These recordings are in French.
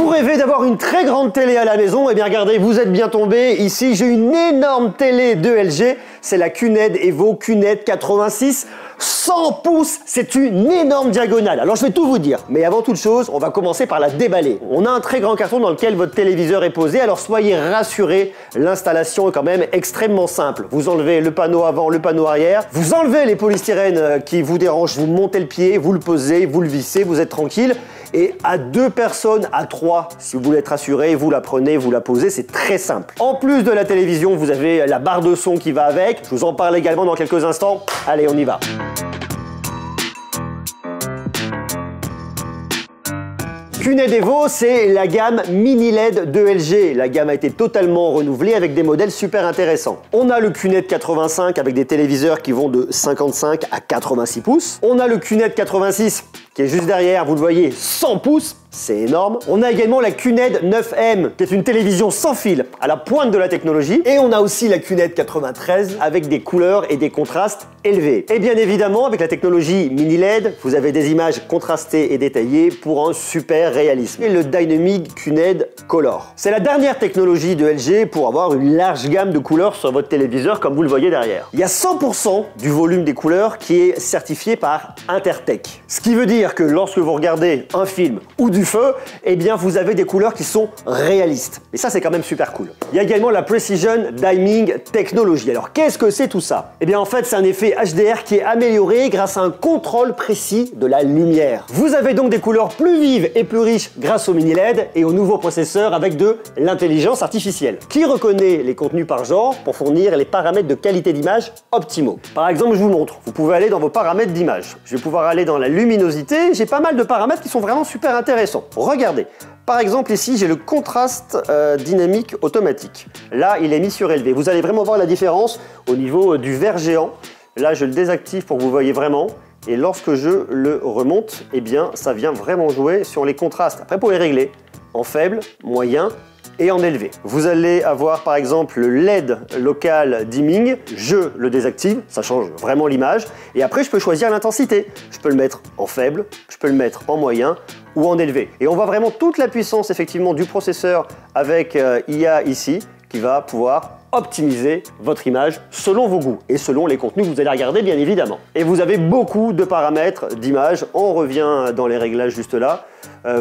Vous rêvez d'avoir une très grande télé à la maison? Eh bien regardez, vous êtes bien tombé. Ici, j'ai une énorme télé de LG. C'est la QNED Evo QNED 86. 100 pouces, c'est une énorme diagonale. Alors je vais tout vous dire, mais avant toute chose, on va commencer par la déballer. On a un très grand carton dans lequel votre téléviseur est posé, alors soyez rassurés, l'installation est quand même extrêmement simple. Vous enlevez le panneau avant, le panneau arrière, vous enlevez les polystyrènes qui vous dérangent, vous montez le pied, vous le posez, vous le vissez, vous êtes tranquille. Et à 2 personnes, à 3, si vous voulez être rassuré, vous la prenez, vous la posez, c'est très simple. En plus de la télévision, vous avez la barre de son qui va avec. Je vous en parle également dans quelques instants. Allez, on y va. QNED Evo, c'est la gamme mini LED de LG. La gamme a été totalement renouvelée avec des modèles super intéressants. On a le QNED 85 avec des téléviseurs qui vont de 55 à 86 pouces. On a le QNED 86 qui est juste derrière, vous le voyez, 100 pouces. C'est énorme. On a également la QNED 9M, qui est une télévision sans fil, à la pointe de la technologie. Et on a aussi la QNED 93, avec des couleurs et des contrastes élevés. Et bien évidemment, avec la technologie mini LED, vous avez des images contrastées et détaillées pour un super réalisme. Et le Dynamic QNED Color. C'est la dernière technologie de LG pour avoir une large gamme de couleurs sur votre téléviseur, comme vous le voyez derrière. Il y a 100% du volume des couleurs qui est certifié par Intertech. Ce qui veut dire que lorsque vous regardez un film ou du feu, eh bien vous avez des couleurs qui sont réalistes. Et ça, c'est quand même super cool. Il y a également la Precision Dimming Technology. Alors qu'est-ce que c'est tout ça? Eh bien en fait, c'est un effet HDR qui est amélioré grâce à un contrôle précis de la lumière. Vous avez donc des couleurs plus vives et plus riches grâce au mini LED et au nouveau processeur avec de l'intelligence artificielle qui reconnaît les contenus par genre pour fournir les paramètres de qualité d'image optimaux. Par exemple, je vous montre, vous pouvez aller dans vos paramètres d'image. Je vais pouvoir aller dans la luminosité, j'ai pas mal de paramètres qui sont vraiment super intéressants. Regardez, par exemple ici j'ai le contraste dynamique automatique. Là il est mis sur élevé. Vous allez vraiment voir la différence au niveau du vert géant. Là je le désactive pour que vous voyez vraiment. Et lorsque je le remonte, eh bien ça vient vraiment jouer sur les contrastes. Après vous pouvez régler en faible, moyen et en élevé. Vous allez avoir par exemple le LED local dimming, je le désactive, ça change vraiment l'image. Et après je peux choisir l'intensité. Je peux le mettre en faible, je peux le mettre en moyen ou en élevé. Et on voit vraiment toute la puissance effectivement du processeur avec IA ici qui va pouvoir optimiser votre image selon vos goûts et selon les contenus que vous allez regarder bien évidemment. Et vous avez beaucoup de paramètres d'image, on revient dans les réglages juste là.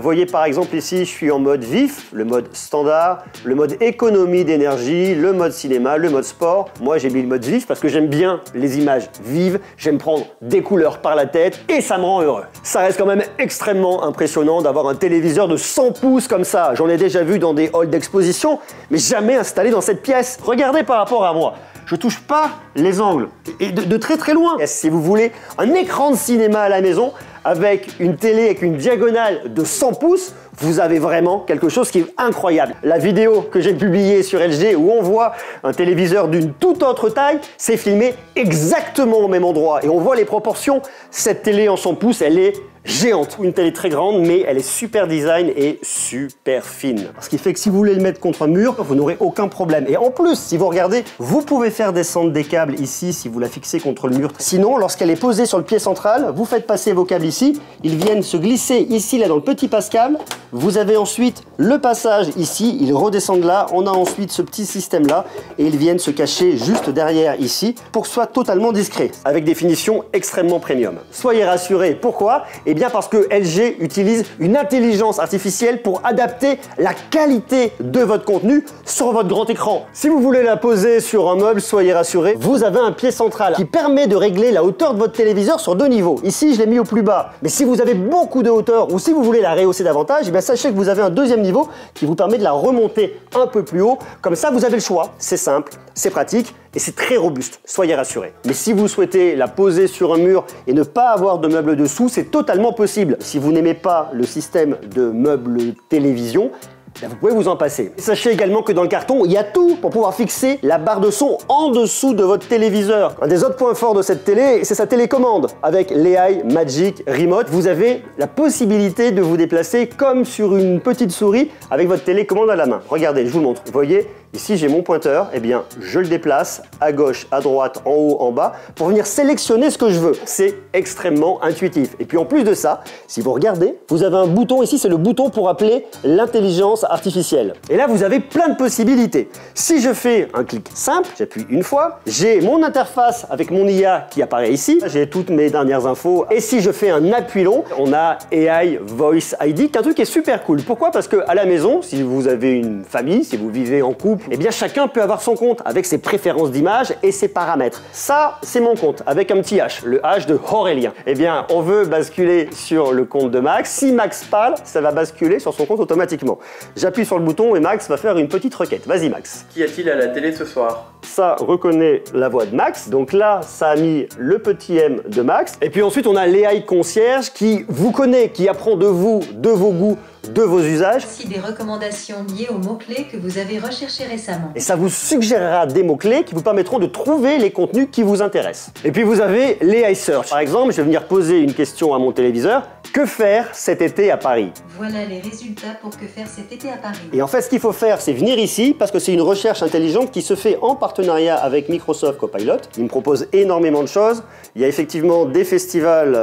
Voyez par exemple ici, je suis en mode vif, le mode standard, le mode économie d'énergie, le mode cinéma, le mode sport. Moi j'ai mis le mode vif parce que j'aime bien les images vives, j'aime prendre des couleurs par la tête et ça me rend heureux. Ça reste quand même extrêmement impressionnant d'avoir un téléviseur de 100 pouces comme ça. J'en ai déjà vu dans des halls d'exposition, mais jamais installé dans cette pièce. Regardez par rapport à moi. Je touche pas les angles et de très très loin. Et si vous voulez un écran de cinéma à la maison avec une télé avec une diagonale de 100 pouces, vous avez vraiment quelque chose qui est incroyable. La vidéo que j'ai publiée sur LG où on voit un téléviseur d'une toute autre taille, c'est filmé exactement au même endroit et on voit les proportions. Cette télé en 100 pouces, elle est géante. Une télé très grande, mais elle est super design et super fine. Ce qui fait que si vous voulez le mettre contre un mur, vous n'aurez aucun problème. Et en plus, si vous regardez, vous pouvez faire descendre des câbles ici si vous la fixez contre le mur. Sinon, lorsqu'elle est posée sur le pied central, vous faites passer vos câbles ici, ils viennent se glisser ici, là, dans le petit passe-câble. Vous avez ensuite le passage ici, ils redescendent là. On a ensuite ce petit système-là et ils viennent se cacher juste derrière ici pour que ce soit totalement discret, avec des finitions extrêmement premium. Soyez rassurés. Pourquoi? Eh bien parce que LG utilise une intelligence artificielle pour adapter la qualité de votre contenu sur votre grand écran. Si vous voulez la poser sur un meuble, soyez rassurés, vous avez un pied central qui permet de régler la hauteur de votre téléviseur sur 2 niveaux. Ici, je l'ai mis au plus bas. Mais si vous avez beaucoup de hauteur ou si vous voulez la rehausser davantage, eh bien sachez que vous avez un deuxième niveau qui vous permet de la remonter un peu plus haut. Comme ça, vous avez le choix. C'est simple, c'est pratique et c'est très robuste. Soyez rassurés. Mais si vous souhaitez la poser sur un mur et ne pas avoir de meuble dessous, c'est totalement possible. Si vous n'aimez pas le système de meuble télévision, vous pouvez vous en passer. Sachez également que dans le carton, il y a tout pour pouvoir fixer la barre de son en dessous de votre téléviseur. Un des autres points forts de cette télé, c'est sa télécommande. Avec l'AI Magic Remote, vous avez la possibilité de vous déplacer comme sur une petite souris avec votre télécommande à la main. Regardez, je vous montre. Vous voyez, Ici, j'ai mon pointeur, eh bien, je le déplace à gauche, à droite, en haut, en bas, pour venir sélectionner ce que je veux. C'est extrêmement intuitif. Et puis en plus de ça, si vous regardez, vous avez un bouton ici, c'est le bouton pour appeler l'intelligence artificielle. Et là, vous avez plein de possibilités. Si je fais un clic simple, j'appuie une fois, j'ai mon interface avec mon IA qui apparaît ici, j'ai toutes mes dernières infos. Et si je fais un appui long, on a AI Voice ID, qui est un truc qui est super cool. Pourquoi? Parce qu'à la maison, si vous avez une famille, si vous vivez en couple, eh bien chacun peut avoir son compte avec ses préférences d'image et ses paramètres. Ça, c'est mon compte avec un petit H, le H de Aurélien. Eh bien, on veut basculer sur le compte de Max. Si Max parle, ça va basculer sur son compte automatiquement. J'appuie sur le bouton et Max va faire une petite requête. Vas-y Max. Qu'y a-t-il à la télé ce soir? Ça reconnaît la voix de Max. Donc là, ça a mis le petit M de Max. Et puis ensuite, on a l'AI concierge qui vous connaît, qui apprend de vous, de vos goûts, de vos usages. Voici des recommandations liées aux mots-clés que vous avez recherchés récemment. Et ça vous suggérera des mots-clés qui vous permettront de trouver les contenus qui vous intéressent. Et puis vous avez l'AI Search. Par exemple, je vais venir poser une question à mon téléviseur. Que faire cet été à Paris? Voilà les résultats pour que faire cet été à Paris. Et en fait, ce qu'il faut faire, c'est venir ici, parce que c'est une recherche intelligente qui se fait en partenariat avec Microsoft Copilot. Il me propose énormément de choses. Il y a effectivement des festivals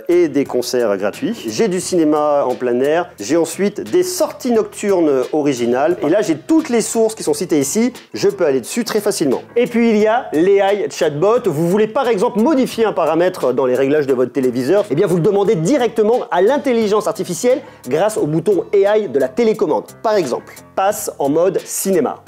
et des concerts gratuits. J'ai du cinéma en plein air. J'ai ensuite des sorties nocturnes originales. Et là, j'ai toutes les sources qui sont citées ici. Je peux aller dessus très facilement. Et puis, il y a l'AI Chatbot. Vous voulez par exemple modifier un paramètre dans les réglages de votre téléviseur. Eh bien, vous le demandez directement à l'intelligence artificielle grâce au bouton AI de la télécommande. Par exemple, passe en mode cinéma.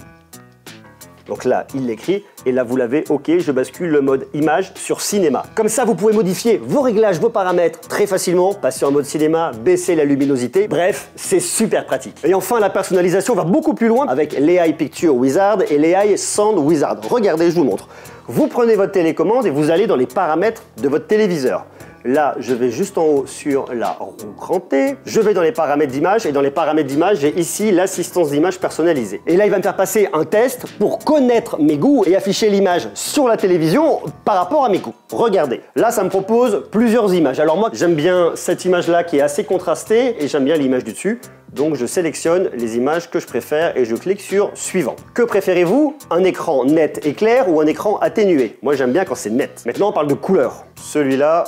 Donc là, il l'écrit et là, vous l'avez, ok, je bascule le mode image sur cinéma. Comme ça, vous pouvez modifier vos réglages, vos paramètres très facilement, passer en mode cinéma, baisser la luminosité. Bref, c'est super pratique. Et enfin, la personnalisation va beaucoup plus loin avec l'AI Picture Wizard et l'AI Sound Wizard. Regardez, je vous montre. Vous prenez votre télécommande et vous allez dans les paramètres de votre téléviseur. Là, je vais juste en haut sur la roue grand T. Je vais dans les paramètres d'image et dans les paramètres d'image, j'ai ici l'assistance d'image personnalisée. Et là, il va me faire passer un test pour connaître mes goûts et afficher l'image sur la télévision par rapport à mes goûts. Regardez, là, ça me propose plusieurs images. Alors moi, j'aime bien cette image-là qui est assez contrastée et j'aime bien l'image du dessus. Donc je sélectionne les images que je préfère et je clique sur suivant. Que préférez-vous? Un écran net et clair ou un écran atténué? Moi, j'aime bien quand c'est net. Maintenant, on parle de couleur. Celui-là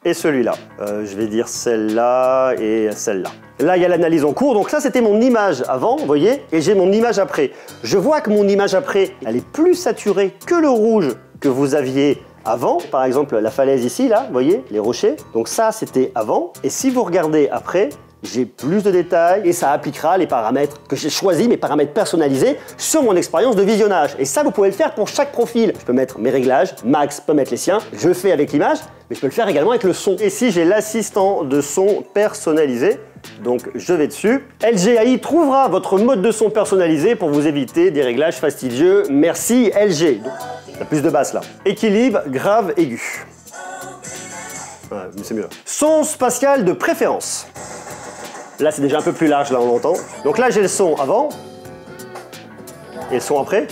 et celui-là. Je vais dire celle-là et celle-là. Là, il y a l'analyse en cours. Donc ça, c'était mon image avant, vous voyez, et j'ai mon image après. Je vois que mon image après, elle est plus saturée que le rouge que vous aviez avant. Par exemple, la falaise ici, là, vous voyez, les rochers. Donc ça, c'était avant. Et si vous regardez après, j'ai plus de détails et ça appliquera les paramètres que j'ai choisis, mes paramètres personnalisés sur mon expérience de visionnage. Et ça, vous pouvez le faire pour chaque profil. Je peux mettre mes réglages, Max peut mettre les siens, je le fais avec l'image, mais je peux le faire également avec le son. Et si j'ai l'assistant de son personnalisé, donc je vais dessus. LG AI trouvera votre mode de son personnalisé pour vous éviter des réglages fastidieux. Merci LG. Il y a plus de basse là. Équilibre grave aigu. Ouais, mais c'est mieux. Son spatial de préférence. Là, c'est déjà un peu plus large, là, on l'entend. Donc là, j'ai le son avant et le son après.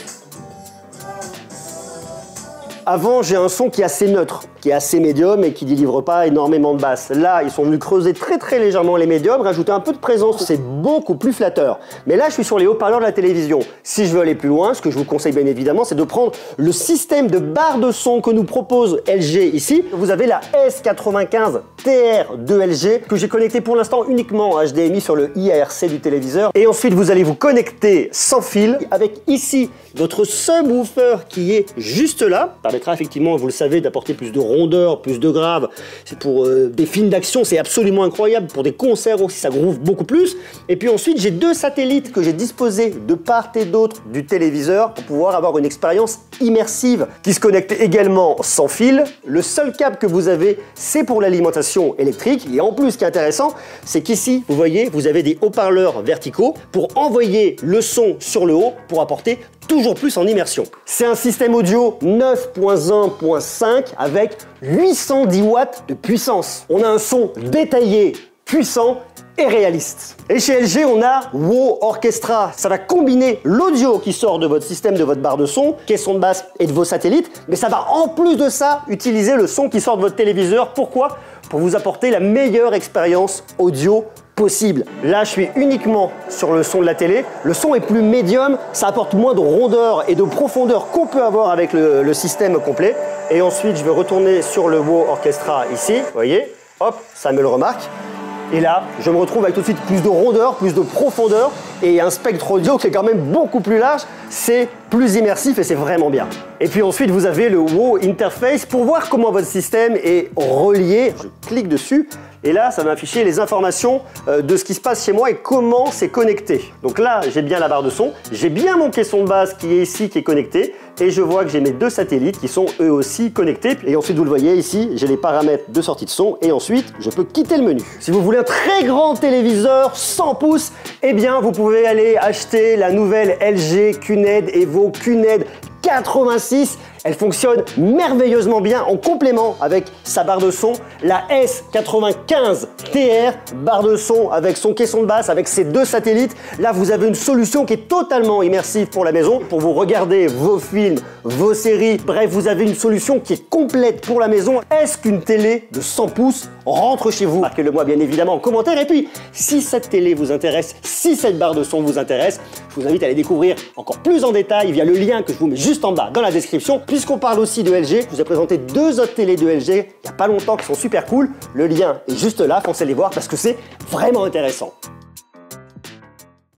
Avant, j'ai un son qui est assez neutre, qui est assez médium et qui ne délivre pas énormément de basse. Là, ils sont venus creuser très légèrement les médiums, rajouter un peu de présence, c'est beaucoup plus flatteur. Mais là, je suis sur les haut-parleurs de la télévision. Si je veux aller plus loin, ce que je vous conseille bien évidemment, c'est de prendre le système de barre de son que nous propose LG ici. Vous avez la S95 TR de LG que j'ai connecté pour l'instant uniquement en HDMI sur le IARC du téléviseur. Et ensuite, vous allez vous connecter sans fil avec ici votre subwoofer qui est juste là. Ça permettra effectivement, vous le savez, d'apporter plus de rondeur, plus de grave. C'est pour des films d'action, c'est absolument incroyable. Pour des concerts aussi, ça groove beaucoup plus. Et puis ensuite, j'ai deux satellites que j'ai disposés de part et d'autre du téléviseur pour pouvoir avoir une expérience immersive qui se connecte également sans fil. Le seul câble que vous avez, c'est pour l'alimentation électrique. Et en plus, ce qui est intéressant, c'est qu'ici, vous voyez, vous avez des haut-parleurs verticaux pour envoyer le son sur le haut pour apporter toujours plus en immersion. C'est un système audio 9.1.5 avec 810 watts de puissance. On a un son détaillé, puissant et réaliste. Et chez LG, on a Wow Orchestra. Ça va combiner l'audio qui sort de votre système, de votre barre de son, caisson de basse et de vos satellites, mais ça va en plus de ça utiliser le son qui sort de votre téléviseur. Pourquoi? Pour vous apporter la meilleure expérience audio possible. Là, je suis uniquement sur le son de la télé. Le son est plus médium, ça apporte moins de rondeur et de profondeur qu'on peut avoir avec le système complet. Et ensuite, je vais retourner sur le WOW Orchestra ici. Vous voyez, hop, ça me le remarque. Et là, je me retrouve avec tout de suite plus de rondeur, plus de profondeur et un spectre audio qui est quand même beaucoup plus large. C'est plus immersif et c'est vraiment bien. Et puis ensuite, vous avez le WOW Interface pour voir comment votre système est relié. Je clique dessus et là, ça va m'afficher les informations de ce qui se passe chez moi et comment c'est connecté. Donc là, j'ai bien la barre de son, j'ai bien mon caisson de base qui est ici, qui est connecté. Et je vois que j'ai mes deux satellites qui sont eux aussi connectés. Et ensuite, vous le voyez ici, j'ai les paramètres de sortie de son. Et ensuite, je peux quitter le menu. Si vous voulez un très grand téléviseur 100 pouces, eh bien, vous pouvez aller acheter la nouvelle LG QNED Evo QNED 86. Elle fonctionne merveilleusement bien en complément avec sa barre de son, la S95 TR, barre de son avec son caisson de basse, avec ses deux satellites. Là, vous avez une solution qui est totalement immersive pour la maison, pour vous regarder vos films, vos séries. Bref, vous avez une solution qui est complète pour la maison. Est-ce qu'une télé de 100 pouces rentre chez vous? Marquez-le moi bien évidemment en commentaire. Et puis, si cette télé vous intéresse, si cette barre de son vous intéresse, je vous invite à aller découvrir encore plus en détail via le lien que je vous mets juste en bas dans la description. Puisqu'on parle aussi de LG, je vous ai présenté deux autres télés de LG il n'y a pas longtemps qui sont super cool. Le lien est juste là, foncez les voir parce que c'est vraiment intéressant.